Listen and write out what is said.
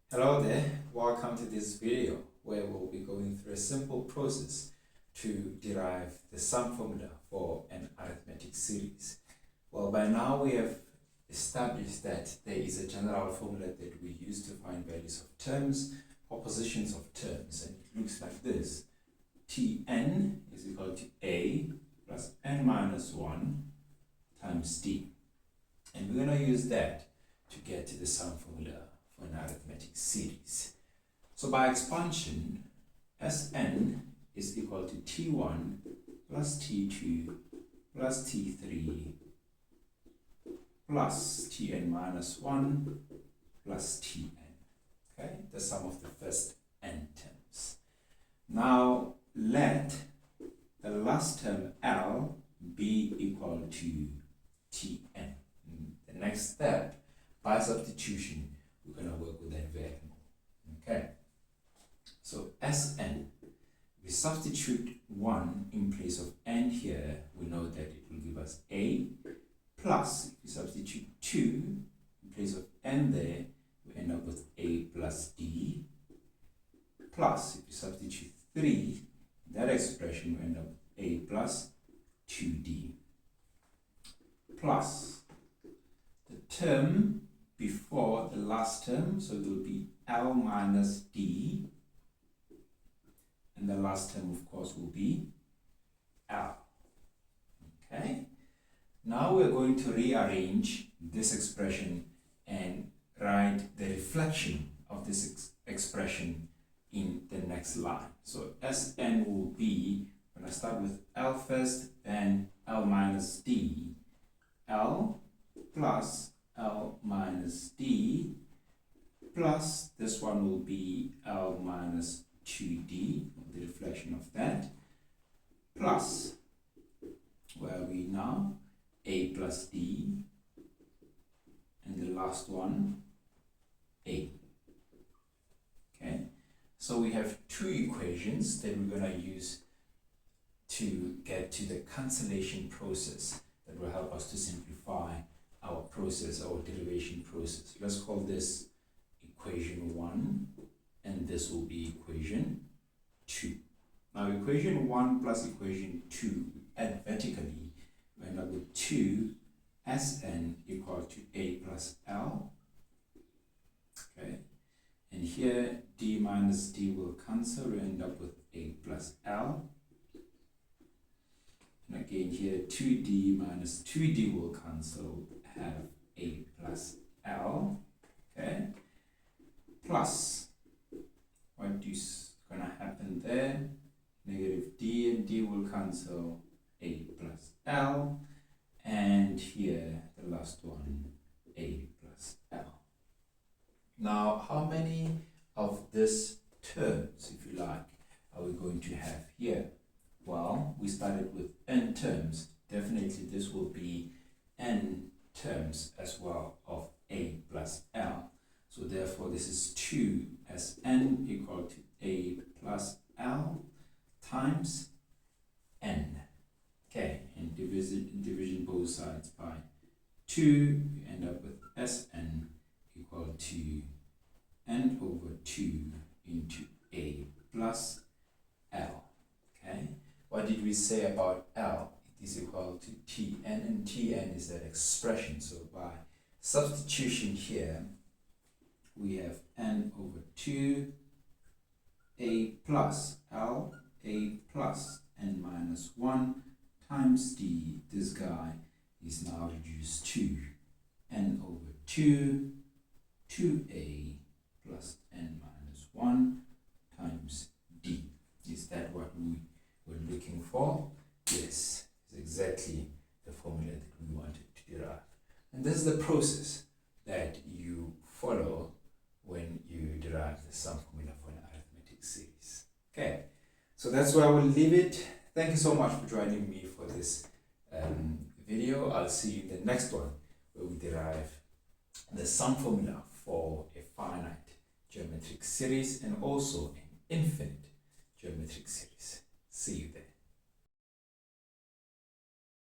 Hello there, welcome to this video where we'll be going through a simple process to derive the sum formula for an arithmetic series. Well, by now we have established that there is a general formula that we use to find values of terms or positions of terms, and it looks like this. Tn is equal to a plus n minus 1 times d. And we're going to use that to get to the sum formula for an arithmetic series. So by expansion, Sn is equal to T1 plus T2 plus T3 plus Tn minus 1 plus Tn. Okay, the sum of the first n terms. Now let the last term L be equal to Tn. The next step, by substitution, we're going to work with that variable. Okay, so Sn, we substitute 1 in place of n here, we know that it will give us a, plus if we substitute 2 in place of n there, we end up with a plus d, plus if we substitute 3 in that expression, we end up with a plus 2d, plus the term before the last term, so it will be L minus D, and the last term of course will be L. Okay, now we're going to rearrange this expression and write the reflection of this expression in the next line. So Sn will be, when I start with L first, then L minus D, L plus L minus D, plus this one will be L minus 2D, the reflection of that, plus, where are we now? A plus D, and the last one, A. Okay, so we have two equations that we're going to use to get to the cancellation process that will help us to simplify our process, our derivation process. Let's call this equation 1, and this will be equation 2. Now equation 1 plus equation 2, add vertically, we end up with 2 Sn equal to a plus L. Okay, and here d minus d will cancel, we end up with a plus L. And again here 2d minus 2d will cancel, have a plus L. Okay, plus what is going to happen there? Negative d and d will cancel, a plus L, and here the last one, a plus L. Now how many of these terms, if you like, are we going to have here? Well, we started with n terms. Definitely this will be n terms as well of a plus L. So therefore this is 2 Sn equal to a plus L times n. Okay, and division both sides by 2, you end up with Sn equal to n over 2 into a plus L. Okay, what did we say about L? It is equal to Tn, and Tn is that expression. So by substitution here, we have n over 2 a plus L, a plus n minus 1 times d. This guy is now reduced to n over 2, 2a plus n minus 1 times d. Is that what we were looking for? Yes, it's exactly the formula that we wanted to derive. And this is the process that you follow when you derive the sum formula for an arithmetic series. Okay, so that's where I will leave it. Thank you so much for joining me for this video. I'll see you in the next one where we derive the sum formula for a finite geometric series and also an infinite geometric series. See you there.